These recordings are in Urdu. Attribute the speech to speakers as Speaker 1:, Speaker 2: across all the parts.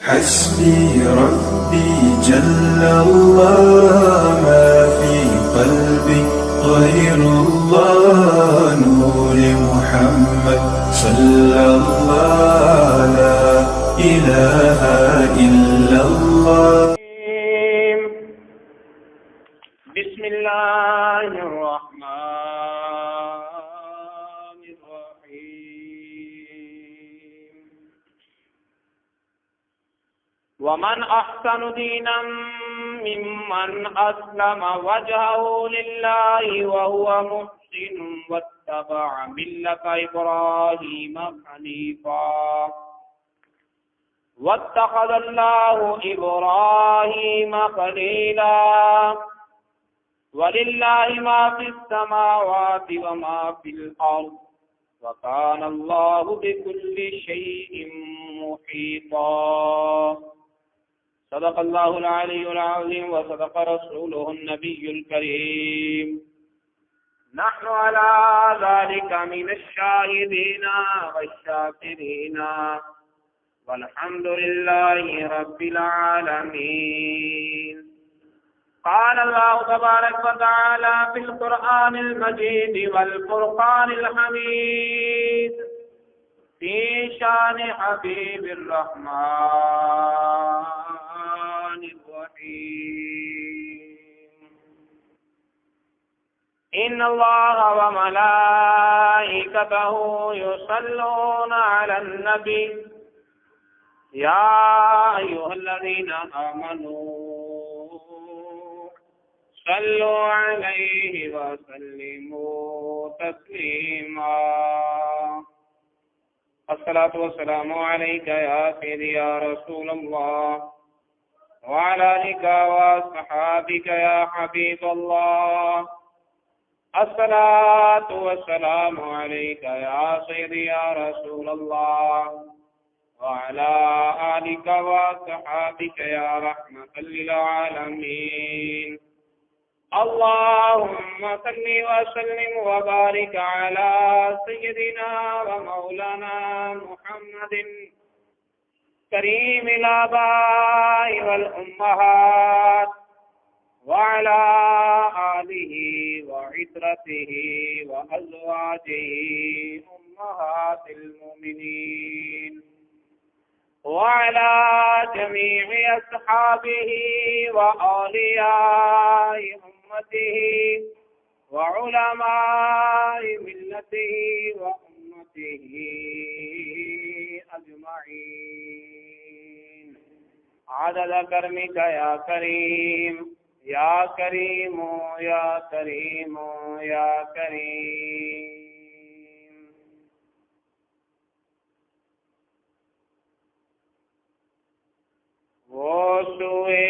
Speaker 1: حسبي ربي جل الله ما في قلبي غير الله نور محمد صلى الله لا إله إلا الله.
Speaker 2: بسم الله الرحمن الرحيم. ومن أحسن دينا ممن أسلم وجهه لله وهو محسن واتبع ملة إبراهيم حنيفا واتخذ الله إبراهيم خليلا ولله ما في السماوات وما في الأرض وكان الله بكل شيء محيطا. صدق الله العلي العظيم وصدق رسوله النبي الكريم. نحن على ذلك من الشاهدين والشاكرين والحمد لله رب العالمين. قال الله تبارك وتعالى في القرآن المجيد والفرقان الحميد في شان حبيب الرحمن الرحيم. إن الله وملائكته يصلون على النبي يا أيها الذين آمنوا صلوا عليه وسلموا تسليما. الصلاة والسلام عليك يا سيدي يا رسول الله وعلى آلك وصحابك يا حبيب الله. الصلاة والسلام عليك يا سيدي يا رسول الله وعلى آلك وصحابك يا رحمة للعالمين. اللهم صل وسلم وبارك على سيدنا ومولانا محمد كريم الآباء والأمهات وعلى آله وعترته وأزواجه أمهات المؤمنين وعلى جميع أصحابه وأولياء أمته وعلماء ملته وأمته أجمعين عدد كرمك يا كريم يا كريم يا كريم يا كريم. وہ سوئے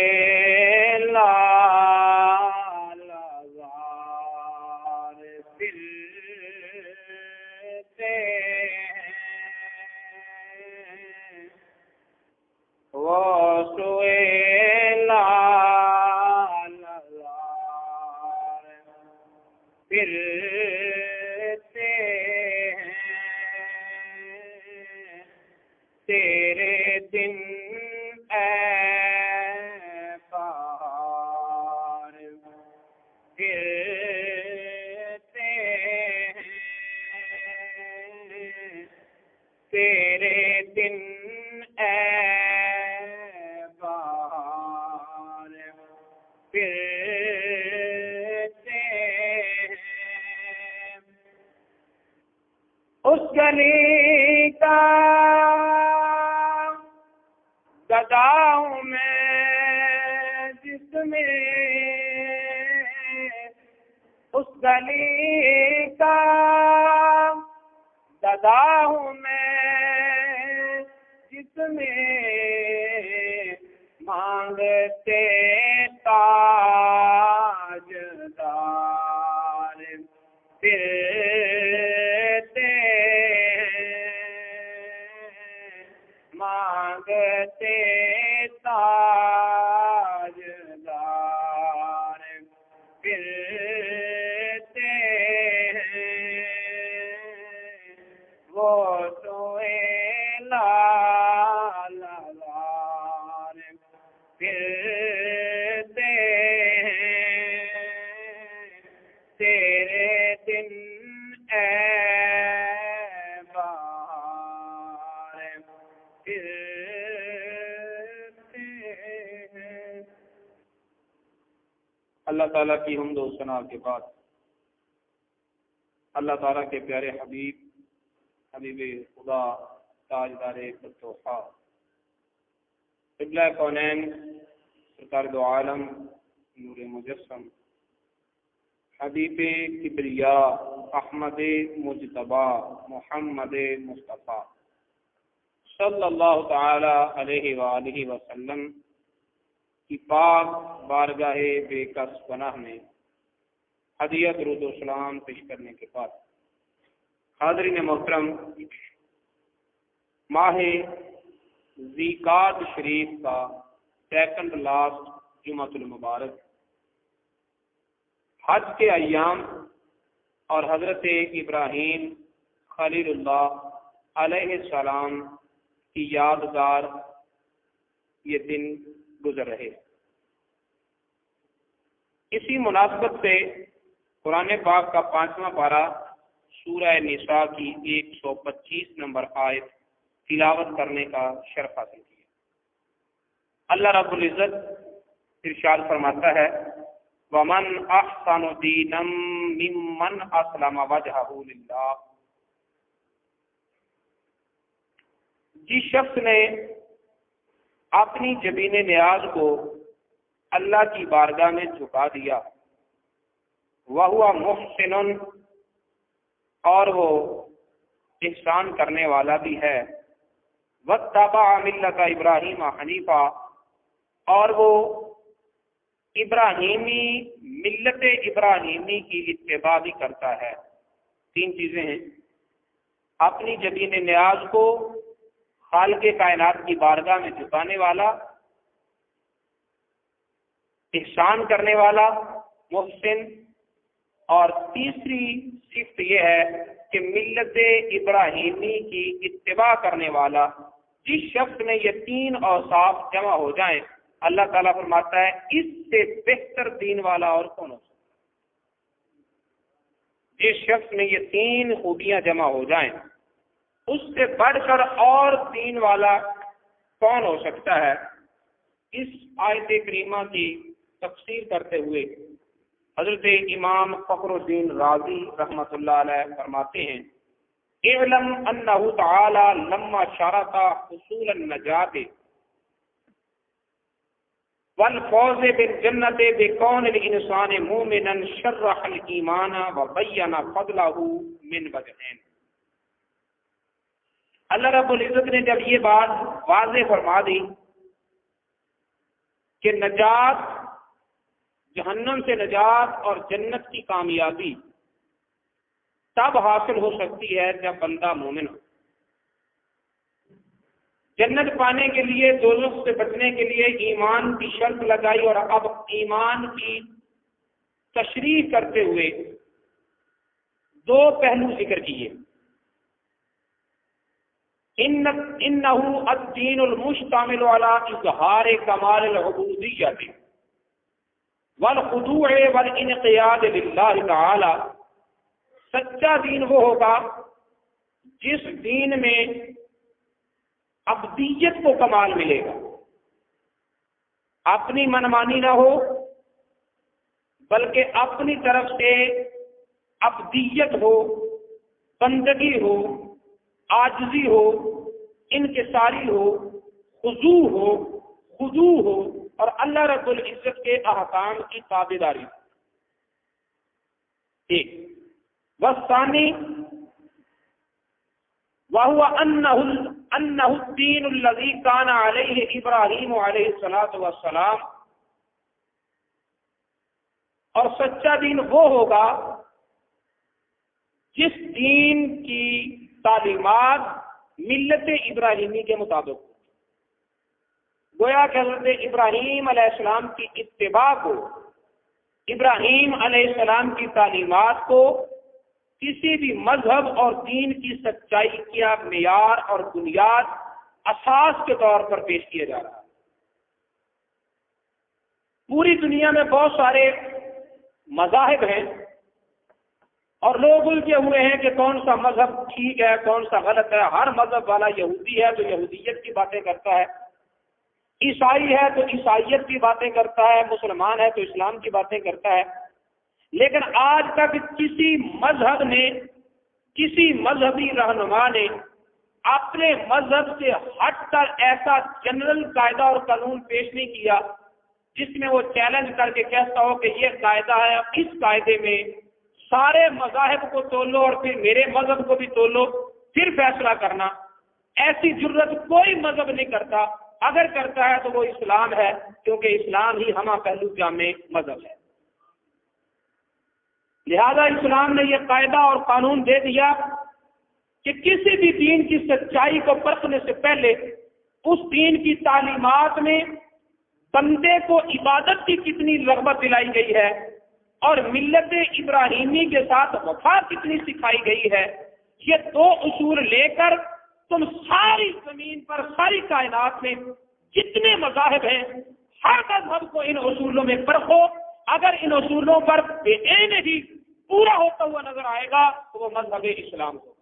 Speaker 2: لالازار پھرتے ہیں وہ سوئے لالازار پھرتے ہیں تیرے دن تیرے دن اے بہار پھرتے ہیں. اس گلی کا گدا ہوں میں جس میں اس گلی کا گدا ہوں میں جس میں مانگتے تاجدار پھرتے مانگتے تاجدار پھرتے وہ سوئے لا لا لا پھرتے ہیں تیرے دن اے بہار پھرتے ہیں۔ اللہ تعالیٰ کی حمد و ثنا کے بعد اللہ تعالیٰ کے پیارے حبیب خدا تاجدار فتوحا قبلہ کونین سرکار دو عالم نور مجسم حبیب کبریا احمد مجتبی محمد مصطفیٰ صلی اللہ تعالی علیہ وآلہ وسلم کی پاک بارگاہ بے کس پناہ میں ہدیہ درود و سلام پیش کرنے کے بعد حاضرین محترم، ماہ ذیقعد شریف کا سیکنڈ لاسٹ جمعۃ المبارک حج کے ایام اور حضرت ابراہیم خلیل اللہ علیہ السلام کی یادگار یہ دن گزر رہے۔ اسی مناسبت سے قرآن پاک کا 5واں پارہ سورہ نساء کی 125 نمبر آیت تلاوت کرنے کا شرف حاصل کیا۔ اللہ رب العزت ارشاد فرماتا ہے وَمَنْ أَحْسَنُ دِينًا مِّمَّنْ أَسْلَمَ وَجْهَهُ لِلَّهِ، جس شخص نے اپنی جبین نیاز کو اللہ کی بارگاہ میں جھکا دیا، وَهُوَ مُحْسِنٌ، اور وہ احسان کرنے والا بھی ہے، وَاتَّبَعَ مِلَّةَ إِبْرَاهِيمَ حَنِيفًا، اور وہ ابراہیمی ملت ابراہیمی کی اتباع بھی کرتا ہے۔ تین چیزیں ہیں: اپنی جبین نیاز کو خالق کائنات کی بارگاہ میں جھکانے والا، احسان کرنے والا محسن، اور تیسری صفت یہ ہے کہ ملت ابراہیمی کی اتباع کرنے والا۔ جس شخص میں یہ تین اوصاف جمع ہو جائیں، اللہ تعالیٰ فرماتا ہے اس سے بہتر دین والا اور کون ہو سکتا ہے؟ جس شخص میں یہ تین خوبیاں جمع ہو جائیں، اس سے بڑھ کر اور دین والا کون ہو سکتا ہے؟ اس آیت کریمہ کی تفسیر کرتے ہوئے حضرت امام فخر الدین رازی رحمۃ اللہ علیہ فرماتے ہیں اعلم انہ تعالی لما شرط حصول النجات والفوز بالجنت بکون الانسان مومنا شرح الایمان وبین فضلہ من وجہین۔ اللہ رب العزت نے جب یہ بات واضح فرما دی کہ نجات، جہنم سے نجات اور جنت کی کامیابی تب حاصل ہو سکتی ہے جب بندہ مومن ہو۔ جنت پانے کے لیے، دوزخ سے بچنے کے لیے ایمان کی شرط لگائی، اور اب ایمان کی تشریح کرتے ہوئے دو پہلو ذکر کیے۔ انہ الدین المشتمل علی اظہار کمال العبودیۃ والخضوع والانقیاد للہ تعالی، سچا دین وہ ہوگا جس دین میں عبدیت کو کمال ملے گا، اپنی منمانی نہ ہو بلکہ اپنی طرف سے عبدیت ہو، بندگی ہو، عاجزی ہو، انکساری ہو، خضوع ہو اور اللہ رب العزت کے احکام کی تابعداری۔ ایک والثانی وهو انہ الدین الذی کان علیہ ابراہیم علیہ الصلاۃ والسلام، اور سچا دین وہ ہوگا جس دین کی تعلیمات ملت ابراہیمی کے مطابق ہو۔ گویا کہ حضرت ابراہیم علیہ السلام کی اتباع کو، ابراہیم علیہ السلام کی تعلیمات کو کسی بھی مذہب اور دین کی سچائی کا معیار اور بنیاد، اساس کے طور پر پیش کیا جا رہا ہے۔ پوری دنیا میں بہت سارے مذاہب ہیں اور لوگ الجھے ہوئے ہیں کہ کون سا مذہب ٹھیک ہے کون سا غلط ہے. ہر مذہب والا یہودی ہے تو یہودیت کی باتیں کرتا ہے، عیسائی ہے تو عیسائیت کی باتیں کرتا ہے، مسلمان ہے تو اسلام کی باتیں کرتا ہے. لیکن آج تک کسی مذہب نے، کسی مذہبی رہنما نے اپنے مذہب سے ہٹ کر ایسا جنرل قاعدہ اور قانون پیش نہیں کیا جس میں وہ چیلنج کر کے کہتا ہو کہ یہ قاعدہ ہے، اس قاعدے میں سارے مذاہب کو تولو اور پھر میرے مذہب کو بھی تولو پھر فیصلہ کرنا. ایسی جرت کوئی مذہب نہیں کرتا. اگر کرتا ہے تو وہ اسلام ہے، کیونکہ اسلام ہی ہمہ پہلو جامع مذہب ہے. لہذا اسلام نے یہ قاعدہ اور قانون دے دیا کہ کسی بھی دین کی سچائی کو پرکھنے سے پہلے اس دین کی تعلیمات میں بندے کو عبادت کی کتنی رغبت دلائی گئی ہے اور ملت ابراہیمی کے ساتھ وفا کتنی سکھائی گئی ہے. یہ دو اصول لے کر تم ساری زمین پر، ساری کائنات میں جتنے مذاہب ہیں ہر مذہب کو ان اصولوں میں پرکھو. اگر ان اصولوں پر بے عین ہی پورا ہوتا ہوا نظر آئے گا تو وہ مذہب اسلام ہوگا،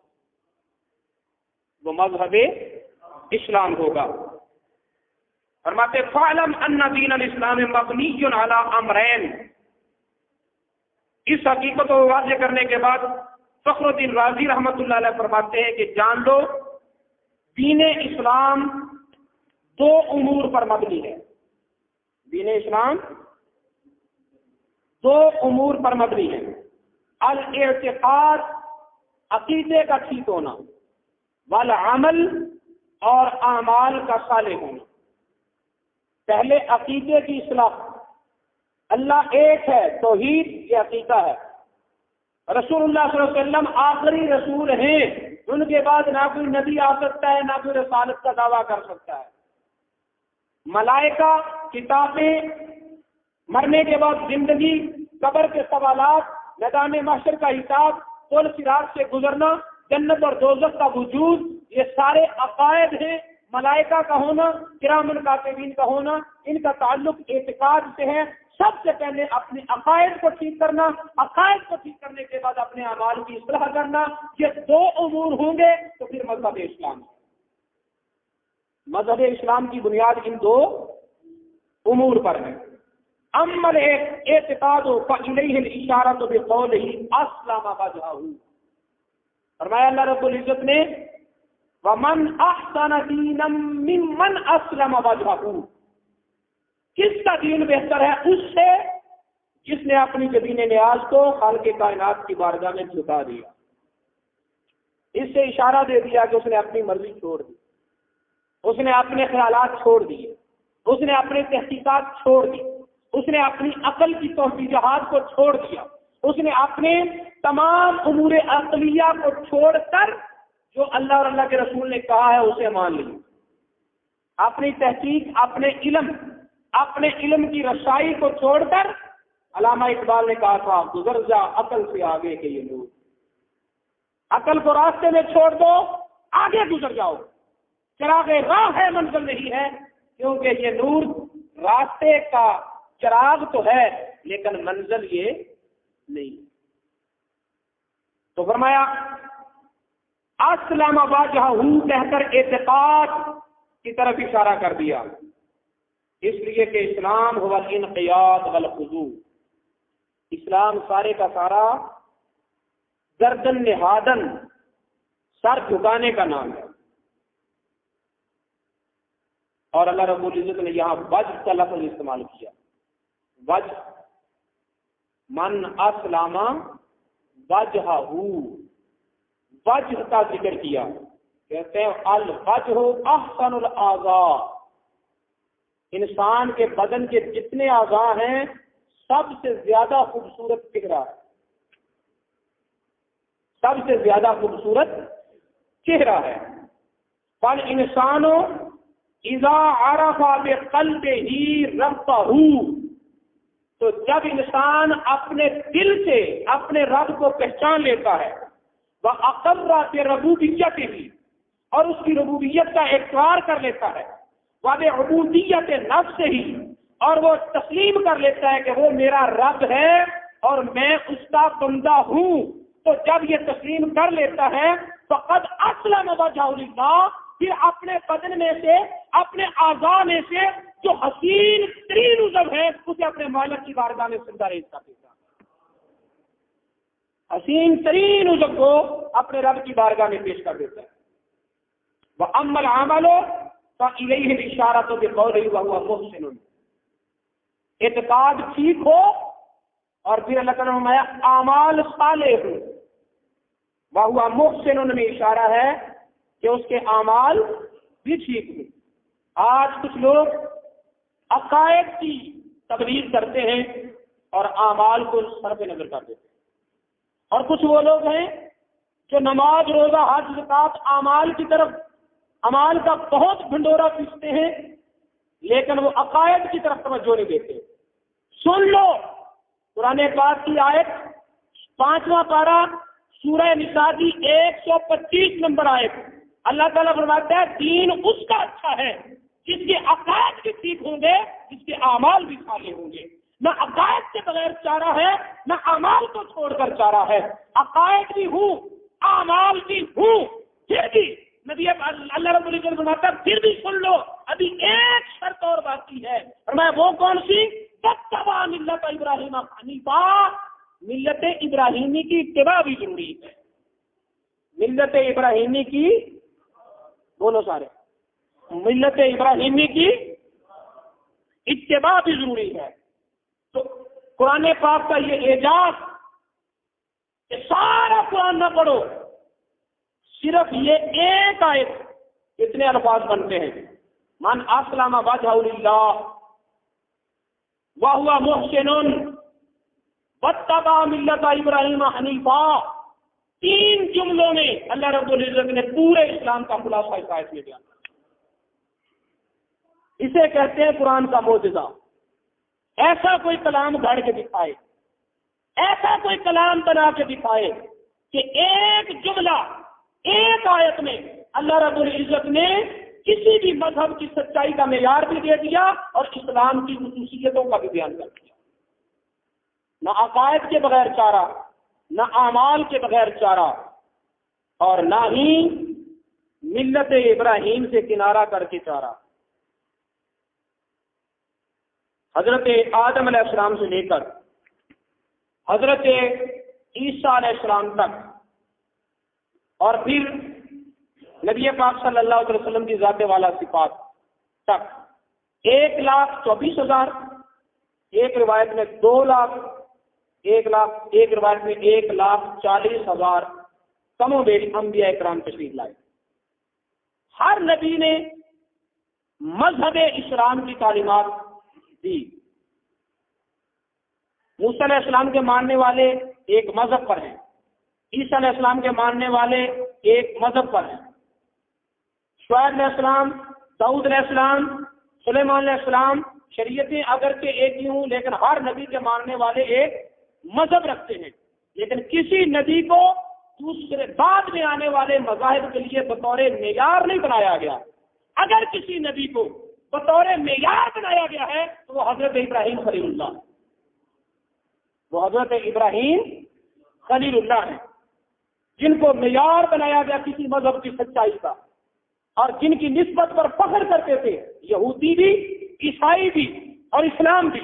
Speaker 2: وہ مذہب اسلام ہوگا. فرماتے فعلم ان دین الاسلام مبنی علی امرین. اس حقیقت کو واضح کرنے کے بعد فخر الدین رازی رحمۃ اللہ علیہ فرماتے ہیں کہ جان لو دین اسلام دو امور پر مبنی ہے. دین اسلام دو امور پر مبنی ہے. الاعتقاد، عقیدے کا ٹھیک ہونا، والعمل، اور اعمال کا صالح ہونا. پہلے عقیدے کی اصلاح. اللہ ایک ہے، توحید یہ عقیدہ ہے. رسول اللہ صلی اللہ علیہ وسلم آخری رسول ہیں، ان کے بعد نہ کوئی نبی آ سکتا ہے نہ کوئی رسالت کا دعویٰ کر سکتا ہے. ملائکہ، کتابیں، مرنے کے بعد زندگی، قبر کے سوالات، میدان محشر کا حساب، پل صراط سے گزرنا، جنت اور دوزخ کا وجود، یہ سارے عقائد ہیں. ملائکہ کا ہونا، کرام الکاتبین کا ہونا، ان کا تعلق اعتقاد سے ہے. سب سے پہلے اپنے عقائد کو ٹھیک کرنا، عقائد کو ٹھیک کرنے کے بعد اپنے اعمال کی اصلاح کرنا. یہ دو امور ہوں گے تو پھر مذہب اسلام ہے. مذہب اسلام کی بنیاد ان دو امور پر ہے. عمل اعتقاد فإلیہ الاشارۃ بقولہ اسلم وجہہ. فرمایا اللہ رب العزت نے وَمَنْ أَحْسَنَ دِينًا مِّمَّنْ أَسْلَمَ وَجْهَهُ. کس کا دین بہتر ہے؟ اس سے جس نے اپنی جبین نیاز کو خالق کائنات کی بارگاہ میں جھکا دیا. اس سے اشارہ دے دیا کہ اس نے اپنی مرضی چھوڑ دی، اس نے اپنے خیالات چھوڑ دیے، اس نے اپنے تحقیقات چھوڑ دی، اس نے اپنی عقل کی توجیہات کو چھوڑ دیا، اس نے اپنے تمام امور عقلیہ کو چھوڑ کر جو اللہ اور اللہ کے رسول نے کہا ہے اسے مان لی. اپنی تحقیق، اپنے علم کی رسائی کو چھوڑ کر علامہ اقبال نے کہا تھا گزر جا عقل سے آگے کے یہ نور. عقل کو راستے میں چھوڑ دو، آگے گزر جاؤ. چراغ راہ ہے، منزل نہیں ہے، کیونکہ یہ نور راستے کا چراغ تو ہے لیکن منزل یہ نہیں. تو فرمایا اسلم وجہہ کہہ کر اعتقاد کی طرف اشارہ کر دیا، اس لیے کہ اسلام هو الانقیاد والخضوع. اسلام سارے کا سارا گردن نہادن، سر جھکانے کا نام ہے. اور اللہ رب العزت نے یہاں وجہ کا لفظ استعمال کیا. وجہ من اسلم وجہہ، وجہ کا ذکر کیا. کہتے ہیں الوجہ احسن الاعضاء. انسان کے بدن کے جتنے اعضاء ہیں سب سے زیادہ خوبصورت چہرہ ہے، سب سے زیادہ خوبصورت چہرہ ہے. پر انسانوں اذا عرف بقلبہ ربہ، تو جب انسان اپنے دل سے اپنے رب کو پہچان لیتا ہے، وَأَقَرَّ بِرُبُوبِيَّتِهِ، اور اس کی ربوبیت کا اقرار کر لیتا ہے، وَبِعُبُودِيَّةِ نَفْسِهِ، اور وہ تسلیم کر لیتا ہے کہ وہ میرا رب ہے اور میں اس کا بندہ ہوں، تو جب یہ تسلیم کر لیتا ہے فقد اسلم وجهه للہ، پھر اپنے بدن میں سے، اپنے اعضاء میں سے جو حسین ترین عضو ہے اسے اپنے مالک کی بارگاہ میں سجدہ ریز کر دیتا ہے، حسین ترین عضو کو اپنے رب کی بارگاہ میں پیش کر دیتا ہے۔ وَأَمَّا الْعَمَلُ فَإِلَيْهِ الْإِشَارَةُ بِقَوْلِهِ وَهُوَ مُحْسِنٌ، اعتقاد ٹھیک ہو اور پھر اللہ تعالیٰ نے فرمایا اعمال صالح ہو، وَهُوَ مُحْسِنٌ میں اشارہ ہے کہ اس کے اعمال بھی ٹھیک ہوں۔ آج کچھ لوگ عقائد کی تبلیغ کرتے ہیں اور اعمال کو سر پہ نظر کر دیتے ہیں، اور کچھ وہ لوگ ہیں جو نماز، روزہ، حج، زکات اعمال کی طرف، اعمال کا بہت بھنڈورا پیستے ہیں لیکن وہ عقائد کی طرف توجہ نہیں دیتے۔ سن لو قرآن پاک کی آیت 5واں پارہ سورہ نساء کی 125 نمبر آیت، اللہ تعالیٰ فرماتا ہے دین اس کا اچھا ہے جس کے عقائد بھی ٹھیک ہوں گے، جس کے اعمال بھی صالح ہوں گے۔ نہ عقائد کے بغیر چارہ ہے، نہ اعمال کو چھوڑ کر چارہ ہے۔ عقائد بھی ہوں، اعمال بھی ہوں، پھر بھی نبی اللہ رب العزت فرماتا ہے پھر بھی سن لو ابھی ایک شرط اور باقی ہے، فرمایا وہ کون سی؟ تتبع ملت ابراہیم حنیفا، ملت ابراہیمی کی اتباع بھی ضروری ہے۔ ملت ابراہیمی کی، بولو سارے، ملت ابراہیمی کی اتباع بھی ضروری ہے۔ تو قرآن پاک کا یہ اعجاز کہ سارا قرآن نہ پڑھو، صرف یہ ایک آیت اتنے الفاظ بنتے ہیں، من اسلم وجهه للہ وهو محسن واتبع ملت ابراہیم حنیفا، 3 جملوں میں اللہ رب العزت نے پورے اسلام کا خلاصہ اس آیت میں بیان کیا۔ اسے کہتے ہیں قرآن کا معجزہ۔ ایسا کوئی کلام گھڑ کے دکھائے، ایسا کوئی کلام بنا کے دکھائے کہ ایک جملہ، ایک آیت میں اللہ رب العزت نے کسی بھی مذہب کی سچائی کا معیار بھی دے دیا اور اسلام کی خصوصیتوں کا بھی بیان کر دیا۔ نہ عقائد کے بغیر چارہ، نہ اعمال کے بغیر چارہ، اور نہ ہی ملت ابراہیم سے کنارہ کر کے چارہ۔ حضرت آدم علیہ السلام سے لے کر حضرت عیسیٰ علیہ السلام تک، اور پھر نبی پاک صلی اللہ علیہ وسلم کی ذات والا صفات تک 1,24,000، ایک روایت میں 2 لاکھ، ایک روایت میں 1,40,000 کم و بیش انبیاء کرام تشریف لائے۔ ہر نبی نے مذہب اسلام کی تعلیمات دی۔ موسیٰ علیہ السلام کے ماننے والے ایک مذہب پر ہیں، عیسیٰ علیہ السلام کے ماننے والے ایک مذہب پر ہیں، شعیب علیہ السلام، داؤد علیہ السلام، سلیمان علیہ السلام، شریعتیں اگرچہ ایک ہی ہوں لیکن ہر نبی کے ماننے والے ایک مذہب رکھتے ہیں، لیکن کسی نبی کو دوسرے بعد میں آنے والے مذاہب کے لیے بطور معیار نہیں بنایا گیا۔ اگر کسی نبی کو بطور معیار بنایا گیا ہے تو وہ حضرت ابراہیم خلیل اللہ، وہ حضرت ابراہیم خلیل اللہ ہیں، جن کو معیار بنایا گیا کسی مذہب کی سچائی کا، اور جن کی نسبت پر فخر کرتے تھے یہودی بھی، عیسائی بھی اور اسلام بھی،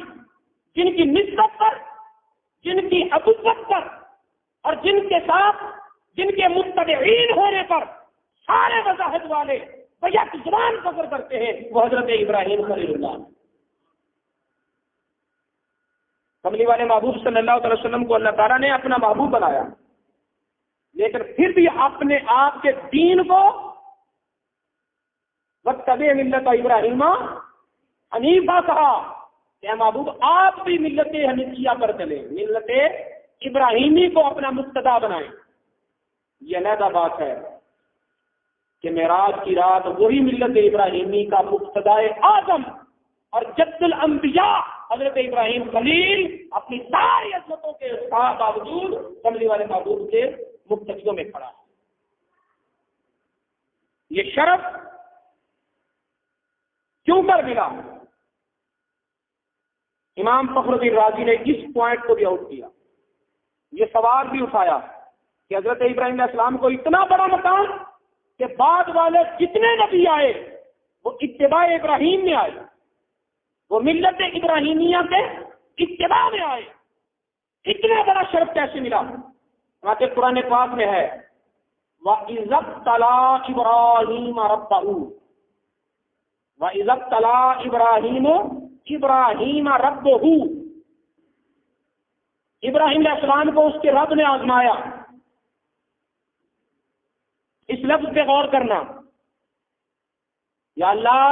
Speaker 2: جن کی نسبت پر، جن کی ابوت پر، اور جن کے ساتھ، جن کے متبعین ہونے پر سارے مذاہب والے بیک زبان فخر کرتے ہیں، وہ حضرت ابراہیم خلیل اللہ۔ کملی والے محبوب صلی اللہ علیہ وسلم کو اللہ تعالیٰ نے اپنا محبوب بنایا، لیکن پھر بھی اپنے آپ کے دین کو وَاتَّبِعْ مِلَّتَ ابراہیم حنیفا کہا کہ محبوب آپ بھی ملت حنیفیہ پر چلے، ملت ابراہیمی کو اپنا مقتدا بنائیں۔ یہ علیحدہ بات ہے کہ معراج کی رات وہی ملت ابراہیمی کا مقتدائے اعظم اور جد الانبیاء حضرت ابراہیم خلیل اپنی ساری عظمتوں کے باوجود کملی والے محبوب کے مقتدیوں میں کھڑا ہے۔ یہ شرف کیوں کر ملا؟ امام فخر الدین رازی نے اس پوائنٹ کو بھی آؤٹ کیا، یہ سوال بھی اٹھایا کہ حضرت ابراہیم علیہ السلام کو اتنا بڑا مقام کہ بعد والے جتنے نبی آئے وہ اتباع ابراہیم میں آئے، وہ ملت ابراہیمیہ کے اتباع میں آئے، اتنا بڑا شرف کیسے ملا؟ چنانچہ قرآن پاک میں ہے وَإِذَا ابْتَلَىٰ إِبْرَاهِيمَ رَبَّهُ وَإِذَا ابْتَلَىٰ إِبْرَاهِيمَ رَبُّهُ، ابراہیم علیہ السلام کو اس کے رب نے آزمایا۔ اس لفظ پہ غور کرنا، یا اللہ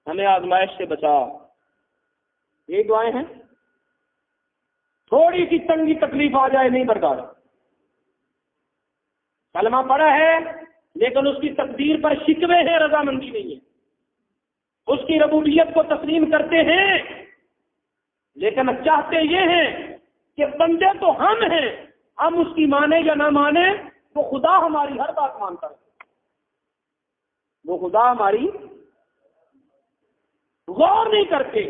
Speaker 2: ہمیں آزمائش سے بچا، یہ دعائیں ہیں۔ تھوڑی سی تنگی تکلیف آ جائے نہیں برداشت، کلمہ پڑھا ہے لیکن اس کی تقدیر پر شکوے ہیں، رضامندی نہیں ہے، اس کی ربوبیت کو تسلیم کرتے ہیں لیکن چاہتے یہ ہیں کہ بندے تو ہم ہیں، ہم اس کی مانے یا نہ مانے وہ خدا ہماری ہر بات مانتا ہے، وہ خدا ہماری غور نہیں کرتے۔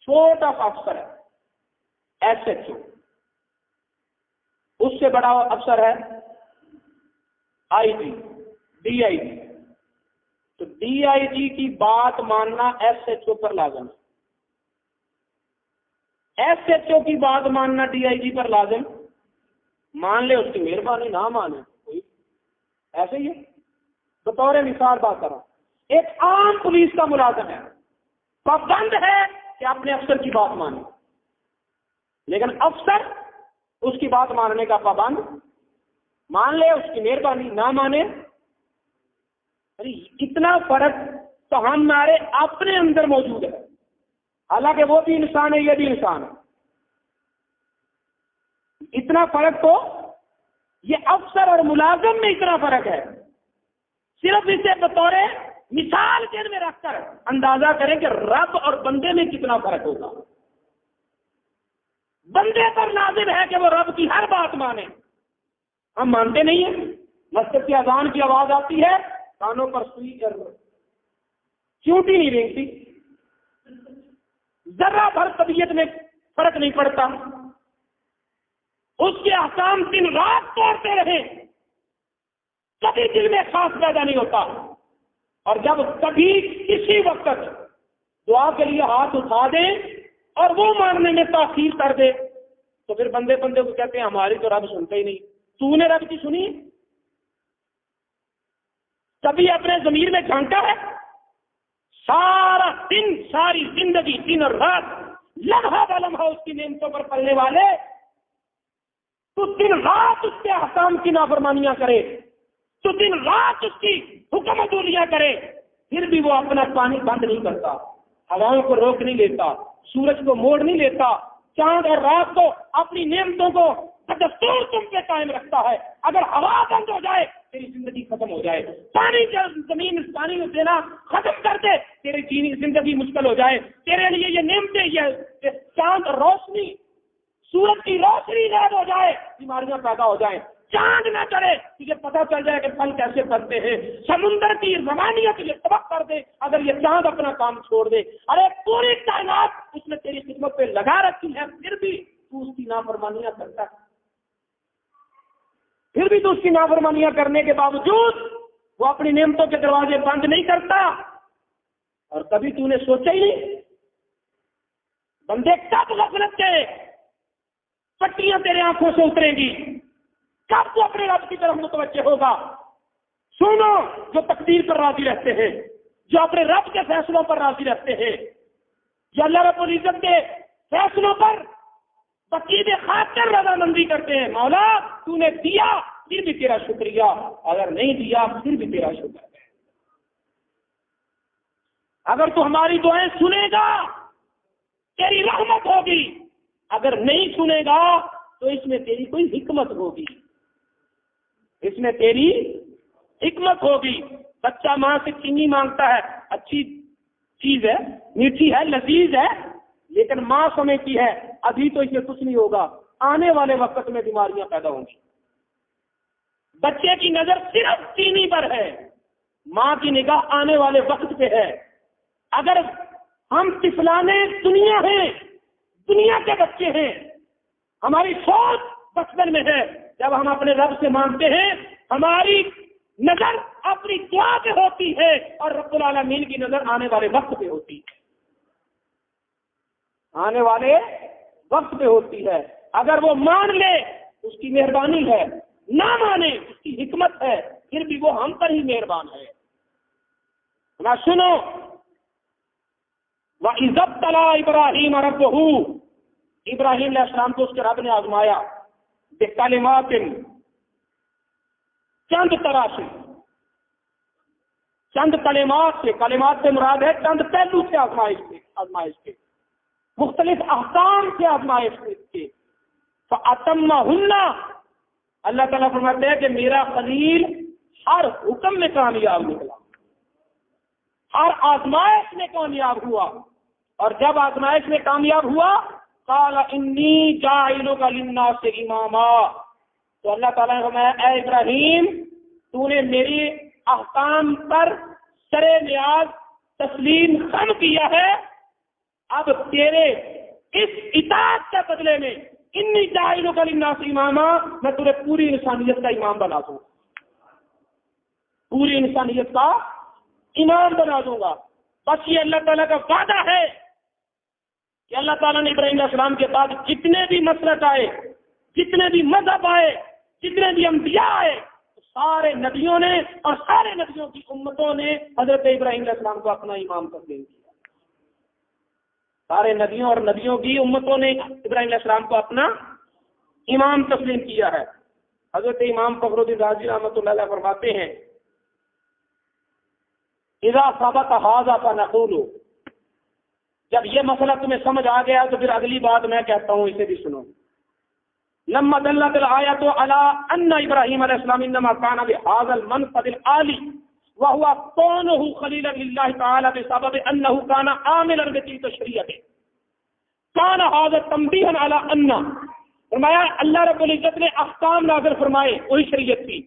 Speaker 2: چھوٹا سا افسر ہے ایس ایچ او، اس سے بڑا افسر ہے آئی جی، ڈی آئی جی، تو ڈی آئی جی کی بات ماننا ایس ایچ او پر لازم ہے، ایس ایچ او کی بات ماننا ڈی آئی جی پر لازم، مان لے اس کی مہربانی، نہ مانے کوئی، ایسے ہی ہے۔ بطور مثال بات کر رہا ہوں، ایک عام پولیس کا ملازم ہے، پابند ہے کہ اپنے افسر کی بات مانے، لیکن افسر اس کی بات ماننے کا پابند، مان لے اس کی مہربانی، نہ مانے۔ اتنا فرق تو ہمارے اپنے اندر موجود ہے، حالانکہ وہ بھی انسان ہے، یہ بھی انسان ہے۔ اتنا فرق تو یہ افسر اور ملازم میں اتنا فرق ہے، صرف اسے بطور مثال ذہن میں رکھ کر اندازہ کریں کہ رب اور بندے میں کتنا فرق ہوگا۔ بندے پر لازم ہے کہ وہ رب کی ہر بات مانے، ہم مانتے نہیں ہیں۔ مسجد کی اذان کی آواز آتی ہے، کانوں پر سوئی چیونٹی نہیں رینگتی، ذرہ بھر طبیعت میں فرق نہیں پڑتا، اس کے احکام دن رات توڑتے رہے، کبھی دل میں خاص پیدا نہیں ہوتا، اور جب کبھی کسی وقت دعا کے لیے ہاتھ اٹھا دیں اور وہ ماننے میں تاخیر کر دے تو پھر بندے کو کہتے ہیں ہماری تو رب سنتا ہی نہیں۔ تو نے رب کی سنی؟ کبھی اپنے ضمیر میں جھانکا ہے؟ سارا دن، ساری زندگی، دن اور رات، لمحہ بہ لمحہ اس کی نعمتوں پر پلنے والے، تو دن رات اس کے احکام کی نافرمانیاں کرے، تو دن رات اس کی حکم عدولیاں کرے، پھر بھی وہ اپنا پانی بند نہیں کرتا، ہواؤں کو روک نہیں لیتا، سورج کو موڑ نہیں لیتا، چاند اور رات کو اپنی نعمتوں کو دستور تم پہ قائم رکھتا ہے۔ اگر ہوا بند ہو جائے تیری زندگی ختم ہو جائے، پانی زمین پانی میں دینا ختم کر دے تیری زندگی مشکل ہو جائے، تیرے لیے یہ نعمتیں، یہ چاند روشنی، سورج کی روشنی غائب ہو جائے، بیماریاں پیدا ہو جائیں، چاند نہ چڑھے تجھے پتہ چل جائے کہ پھل کیسے بنتے ہیں، سمندر کی روانیت تجھے تباہ کر دے اگر یہ چاند اپنا کام چھوڑ دے، ارے پوری کائنات اس نے تیری خدمت پہ لگا رکھی ہے، پھر بھی تو اس کی نافرمانیاں کرتا ہے، پھر بھی تو اس کی نافرمانیاں کرنے کے باوجود وہ اپنی نعمتوں کے دروازے بند نہیں کرتا۔ اور کبھی تو نے سوچا ہی نہیں بندے کب غفلت کے پٹیاں تیرے آنکھوں سے اتریں گی، کب تو اپنے رب کی طرف متوجہ ہوگا؟ سنو، جو تقدیر پر راضی رہتے ہیں، جو اپنے رب کے فیصلوں پر راضی رہتے ہیں، جو اللہ رب العزت کے فیصلوں پر بقید خاطر رضامندی کرتے ہیں، مولا تو نے دیا پھر بھی تیرا شکریہ، اگر نہیں دیا پھر بھی تیرا شکر ہے۔ اگر تو ہماری دعائیں سنے گا تیری رحمت ہوگی، اگر نہیں سنے گا تو اس میں تیری کوئی حکمت ہوگی، اس میں تیری حکمت ہوگی۔ بچہ ماں سے چینی مانگتا ہے، اچھی چیز ہے، میٹھی ہے، لذیذ ہے، لیکن ماں سمجھتی ہے ابھی تو اسے کچھ نہیں ہوگا، آنے والے وقت میں بیماریاں پیدا ہوں گی۔ بچے کی نظر صرف چینی پر ہے، ماں کی نگاہ آنے والے وقت پہ ہے۔ اگر
Speaker 3: ہم طفلانے دنیا ہیں، دنیا کے بچے ہیں، ہماری سوچ بچپن میں ہے. جب ہم اپنے رب سے مانگتے ہیں ہماری نظر اپنی دعا پہ ہوتی ہے اور رب العالمین کی نظر آنے والے وقت پہ ہوتی ہے، آنے والے وقت پہ ہوتی ہے. اگر وہ مان لے اس کی مہربانی ہے، نہ مانے اس کی حکمت ہے، پھر بھی وہ ہم پر ہی مہربان ہے. نہ سنو وَإِذَا ابْتَلَىٰ إِبْرَاهِيمَ رَبُّهُ، ابراہیم علیہ السلام کو اس کے رب نے آزمایا بِکَلِمَاتٍ، چند طرح سے، چند کلمات سے. کلمات سے مراد ہے چند پہلو سے آزمائش کے مختلف احکام سے آزمائش کے. فَأَتَمَّهُنَّ، اللہ تعالیٰ فرماتے ہیں کہ میرا خلیل ہر حکم میں کامیاب نکلا، ہر آزمائش میں کامیاب ہوا. اور جب آزمائش میں کامیاب ہوا قال انی جاعلک للناس اماما، تو اللہ تعالیٰ نے فرمایا اے ابراہیم تو نے میری احکام پر سر نیاز تسلیم خم کیا ہے، اب تیرے اس اطاعت کے بدلے میں انی جاعلک للناس اماما، میں تجھے پوری انسانیت کا امام بنا دوں، پوری انسانیت کا امام بنا دوں گا. بس یہ اللہ تعالیٰ کا وعدہ ہے کہ اللہ تعالیٰ نے ابراہیم علیہ السلام کے بعد جتنے بھی مسلک آئے، جتنے بھی مذہب آئے، جتنے بھی انبیاء آئے، سارے نبیوں نے اور سارے نبیوں کی امتوں نے حضرت ابراہیم علیہ السلام کو اپنا امام تسلیم کیا. سارے نبیوں اور نبیوں کی امتوں نے ابراہیم علیہ السلام کو اپنا امام تسلیم کیا ہے. حضرت امام فخر الدین رازی رحمۃ اللہ علیہ فرماتے ہیں اذا ثبت هذا فنقول، جب یہ مسئلہ تمہیں سمجھ آ گیا تو پھر اگلی بات میں کہتا ہوں، اسے بھی سنو. لما دلت الآیات علی ان ابراہیم علیہ السلام انما کان بهذا المنصب العالی وهو كونه خلیلا للہ تعالی بسبب انه کان عاملا بتلك الشریعۃ کان هذا تنبیہا علی ان، فرمایا اللہ رب العزت نے احکام نازل فرمائے، وہی شریعت تھی،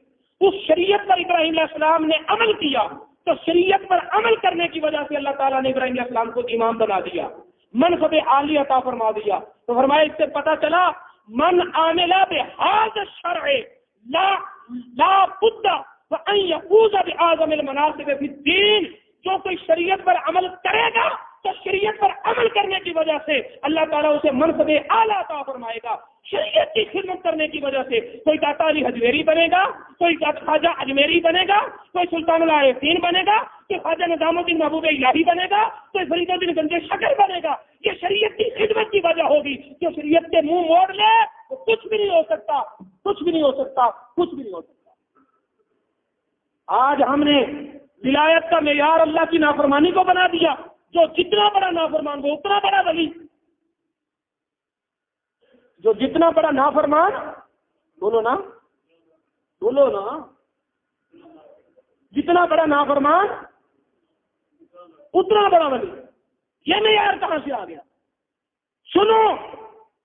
Speaker 3: اس شریعت پر ابراہیم علیہ السلام نے عمل کیا، تو شریعت پر عمل کرنے کی وجہ سے اللہ تعالیٰ نے ابراہیم علیہ السلام کو امام بنا دیا، منصب عالی عطا فرما دیا. تو فرمایا اس سے پتہ چلا من عامل بهذا الشرع لا بد وان يفوز باعظم المناصب في الدين، جو کوئی شریعت پر عمل کرے گا تو شریعت پر عمل کرنے کی وجہ سے اللہ تعالیٰ اسے منصب اعلیٰ عطا فرمائے گا. شریعت کی خدمت کرنے کی وجہ سے کوئی داتا علی حجویری بنے گا، کوئی خواجہ اجمیری بنے گا، کوئی سلطان العارفین بنے گا، کوئی خواجہ نظام الدین محبوب الہی بنے گا، کوئی فرید الدین گنج شکر بنے گا. یہ شریعت کی خدمت کی وجہ ہوگی. جو شریعت کے منہ موڑ لے وہ کچھ بھی نہیں ہو سکتا، کچھ بھی نہیں ہو سکتا، کچھ بھی نہیں ہو سکتا. آج ہم نے ولایت کا معیار اللہ کی نافرمانی کو بنا دیا. جو جتنا بڑا نافرمان وہ اتنا بڑا ولی، جو جتنا بڑا نافرمان، بولو نا جتنا بڑا نافرمان اتنا بڑا ولی. یہ معیار کہاں سے آ گیا؟ سنو،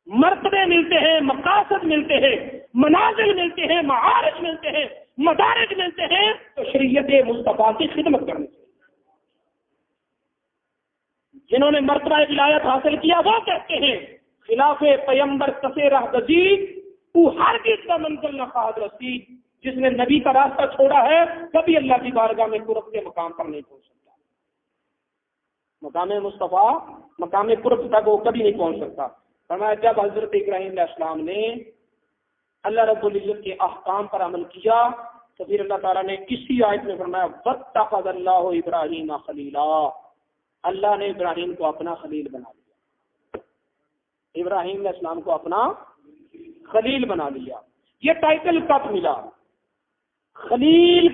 Speaker 3: مرتبے ملتے ہیں، مقاصد ملتے ہیں، منازل ملتے ہیں، معارج ملتے ہیں، مدارج ملتے ہیں، تو شریعت مصطفیٰ کی خدمت کرنے سے جنہوں نے مرتبہ ولایت حاصل کیا وہ کہتے ہیں خلاف پیمبر کسے راہ گزید تو ہرگز کا منزل نہ خواہد رسی. جس نے نبی کا راستہ چھوڑا ہے کبھی اللہ کی بارگاہ میں قرب کے مقام پر نہیں پہنچ سکتا. مقام مصطفیٰ، مقام قرب تک وہ کبھی نہیں پہنچ سکتا. فرمایا جب حضرت ابراہیم علیہ السلام نے اللہ رب العزت کے احکام پر عمل کیا تو پھر اللہ تعالیٰ نے کسی آیت میں فرمایا وَاتَّخَذَ اللَّهُ إِبْرَاهِيمَ خَلِيلًا، اللہ نے ابراہیم کو اپنا خلیل بنا لیا. ابراہیم علیہ السلام کو اپنا خلیل بنا لیا. یہ ٹائٹل کب ملا؟ خلیل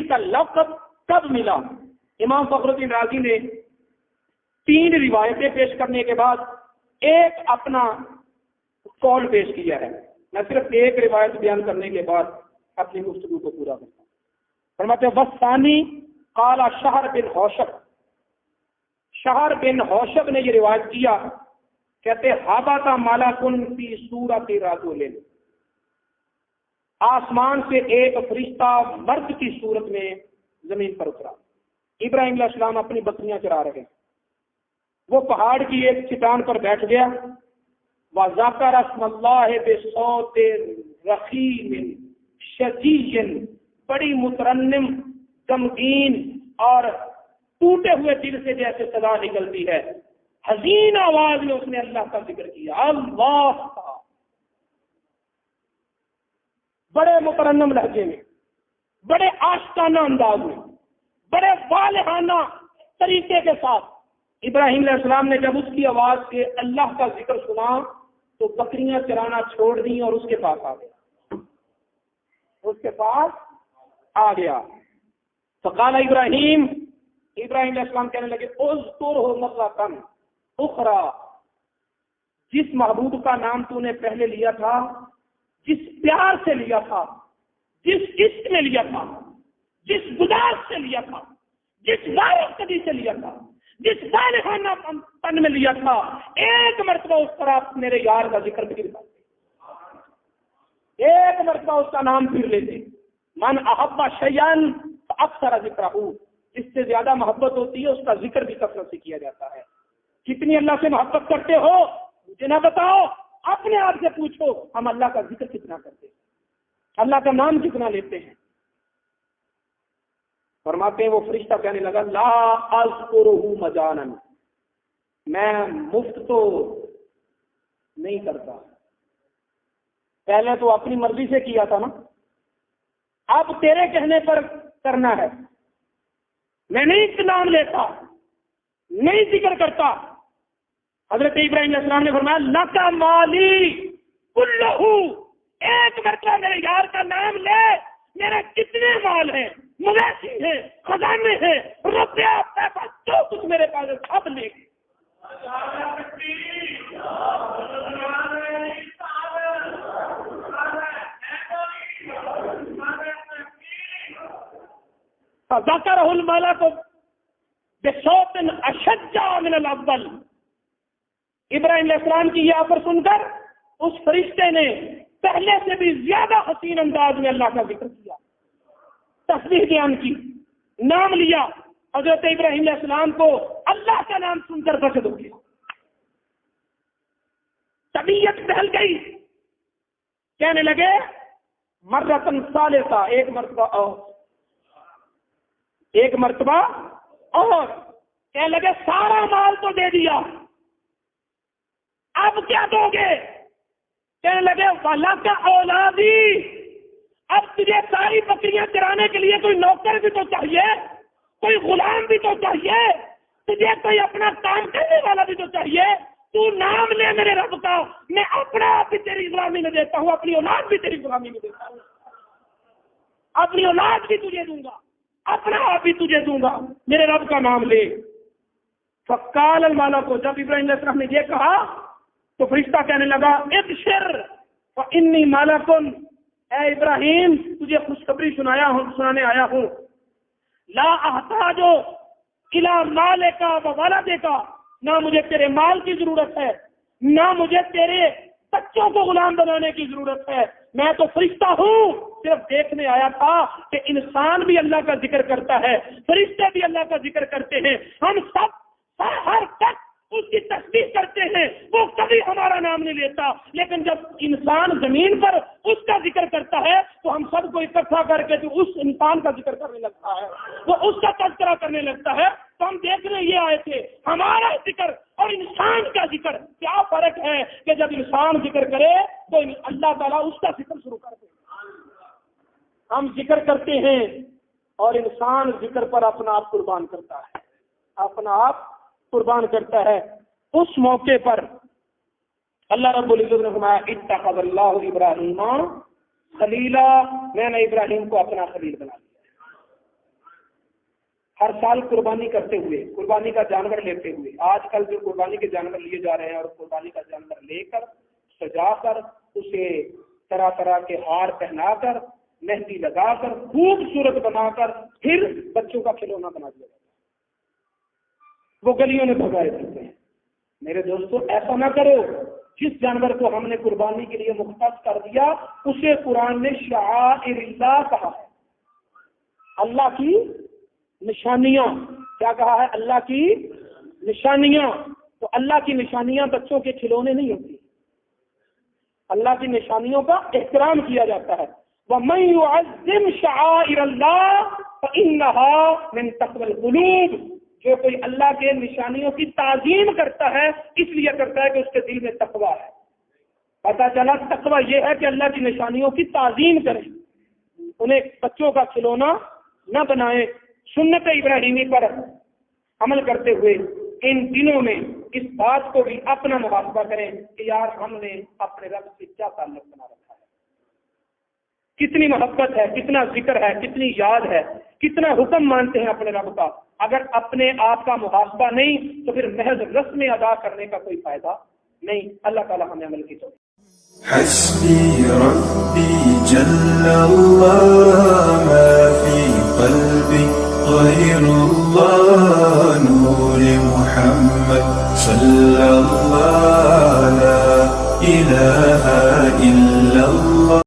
Speaker 3: کا لقب کب ملا؟ امام فخر الدین رازی نے 3 روایتیں پیش کرنے کے بعد ایک اپنا قول پیش کیا ہے. میں صرف ایک روایت بیان کرنے کے بعد اپنی گفتگو کو پورا کرتا ہوں. فرماتے ہیں وَالثَّانِي قال شہر بن حوشب نے یہ روایت کیا، کہتے حبط ملکٌ فی صورت رجل، آسمان سے ایک فرشتہ مرد کی صورت میں زمین پر اترا. ابراہیم علیہ السلام اپنی بکریاں چرا رہے ہیں، وہ پہاڑ کی ایک چٹان پر بیٹھ گیا، وَذَكَرَ اسْمَ اللَّهِ بِصَوْتٍ رَخِيمٍ شَجِيٍّ، بڑی مترنم، غمگین اور ٹوٹے ہوئے دل سے جیسے صدا نکلتی ہے، حزین آواز میں اس نے اللہ کا ذکر کیا، اللہ کا، بڑے مترنم لہجے میں، بڑے آشکانہ انداز میں، بڑے والہانہ طریقے کے ساتھ ابراہیم علیہ السلام نے جب اس کی آواز سے اللہ کا ذکر سنا تو بکریاں چرانا چھوڑ دی اور اس کے پاس آ گیا، اس کے پاس آ گیا۔ فقال ابراہیم علیہ السلام کہنے لگے اذکرہ مرۃ اخری، جس محبوب کا نام تو نے پہلے لیا تھا، جس پیار سے لیا تھا، جس عشق میں لیا تھا، جس گزار سے لیا تھا، جس وارثی سے لیا تھا، جس صالحانہ پن میں لیا تھا، ایک مرتبہ اس پر آپ میرے یار کا ذکر پھر کرتے، ایک مرتبہ اس کا نام پھر لیتے۔ من احب شیئا فاکثر ذکرہ، جس سے زیادہ محبت ہوتی ہے اس کا ذکر بھی کثرت سے کیا جاتا ہے۔ کتنی اللہ سے محبت کرتے ہو مجھے نہ بتاؤ، اپنے آپ سے پوچھو ہم اللہ کا ذکر کتنا کرتے ہیں، اللہ کا نام کتنا لیتے ہیں۔ فرماتے ہیں وہ فرشتہ کہنے لگا لا اذکرہ مجانا، میں مفت تو نہیں کرتا، پہلے تو اپنی مرضی سے کیا تھا نا، اب تیرے کہنے پر کرنا ہے، میں نہیں نام لیتا، نہیں ذکر کرتا۔ حضرت ابراہیم علیہ السلام نے فرمایا لکا مالی کلہ، ایک مرتبہ میرے یار کا نام لے، میرے کتنے مال ہیں، مویشی ہیں، خزانے ہیں، روپیہ پیسہ جو کچھ میرے پاس ہے سب لے گئے۔ فذكره الملك بصوت اشد من الاول، ابراہیم علیہ السلام کی یہ آفر سن کر اس فرشتے نے پہلے سے بھی زیادہ حسین انداز میں اللہ کا ذکر کیا، تسبیح بیان کی، نام لیا۔ حضرت ابراہیم علیہ السلام کو اللہ کا نام سن کر بچ ہو گیا، طبیعت بہل گئی، کہنے لگے مرتن ثالثہ، ایک مرتبہ اور کہنے لگے سارا مال تو دے دیا، اب کیا دو گے؟ کہنے لگے والا کا اولادی، اب تجھے ساری بکریاں چرانے کے لیے کوئی نوکر بھی تو چاہیے، کوئی غلام بھی تو چاہیے، تجھے کوئی اپنا کام کرنے والا بھی تو چاہیے، تو نام لے میرے رب کا، میں اپنا آپ بھی تیری غلامی میں دیتا ہوں، اپنی اولاد بھی تیری غلامی میں دیتا ہوں، اپنی اولاد بھی تجھے دوں گا، اپنا آپ بھی تجھے دوں گا، میرے رب کا نام لے۔ فقال الملک کو، جب ابراہیم علیہ السلام نے یہ کہا تو فرشتہ کہنے لگا ابشر فانی ملک، اے ابراہیم تجھے خوشخبری سنانے آیا ہوں، لا احتاج الی مالک و ولدک، نہ مجھے تیرے مال کی ضرورت ہے، نہ مجھے تیرے بچوں کو غلام بنانے کی ضرورت ہے، میں تو فرشتہ ہوں، صرف دیکھنے آیا تھا کہ انسان بھی اللہ کا ذکر کرتا ہے، فرشتے بھی اللہ کا ذکر کرتے ہیں، ہم سب ہر وقت اس کی تسبیح کرتے ہیں، وہ کبھی ہمارا نام نہیں لیتا، لیکن جب انسان زمین پر اس کا ذکر کرتا ہے تو ہم سب کو اکٹھا کر کے جو اس انسان کا ذکر کرنے لگتا ہے، وہ اس کا تذکرہ کرنے لگتا ہے، تو ہم دیکھنے یہ آئے تھے ہمارا ذکر اور انسان کا ذکر کیا فرق ہے کہ جب انسان ذکر کرے تو اللہ تعالیٰ اس کا ذکر شروع کر دے، ہم ذکر کرتے ہیں اور انسان ذکر پر اپنا آپ قربان کرتا ہے، اپنا آپ قربان کرتا ہے۔ اس موقع پر اللہ رب العزت نے فرمایا اتخذ اللہ ابراہیم خلیلا، میں نے ابراہیم کو اپنا خلیل بنا لیا۔ ہر سال قربانی کرتے ہوئے، قربانی کا جانور لیتے ہوئے، آج کل جو قربانی کے جانور لیے جا رہے ہیں اور قربانی کا جانور لے کر سجا کر اسے طرح طرح کے ہار پہنا کر مہندی لگا کر خوبصورت بنا کر پھر بچوں کا کھلونا بنا دیا جاتا ہے، وہ گلیوں میں بھگائے جاتے ہیں۔ میرے دوستو ایسا نہ کرو، جس جانور کو ہم نے قربانی کے لیے مختص کر دیا اسے قرآن نے شعائر اللہ کہا ہے، اللہ کی نشانیاں، کیا کہا ہے؟ اللہ کی نشانیاں. تو اللہ کی نشانیاں بچوں کے کھلونے نہیں ہوتی، اللہ کی نشانیوں کا احترام کیا جاتا ہے. وَمَن يُعَظِّمْ شَعَائِرَ اللَّهِ فَإِنَّهَا مِن تَقْوَى الْقُلُوبِ. جو کوئی اللہ کے نشانیوں کی تعظیم کرتا ہے اس لیے کرتا ہے کہ اس کے دل میں تقویٰ ہے. پتہ چلا تقویٰ یہ ہے کہ اللہ کی نشانیوں کی تعظیم کریں، انہیں بچوں کا کھلونا نہ بنائیں. سنت ابراہیمی پر عمل کرتے ہوئے ان دنوں میں اس بات کو بھی اپنا محاسبہ کریں کہ یار ہم نے اپنے رب سے کیا تعلق بنا رکھا ہے، کتنی محبت ہے، کتنا ذکر ہے، کتنی یاد ہے، کتنا حکم مانتے ہیں اپنے رب کا. اگر اپنے آپ کا محاسبہ نہیں تو پھر محض رسم ادا کرنے کا کوئی فائدہ نہیں. اللہ تعالی ہمیں عمل کی توفیق.
Speaker 1: حسبي ربي جل الله ما في قلبي غير الله نور محمد صلى الله لا إله إلا الله.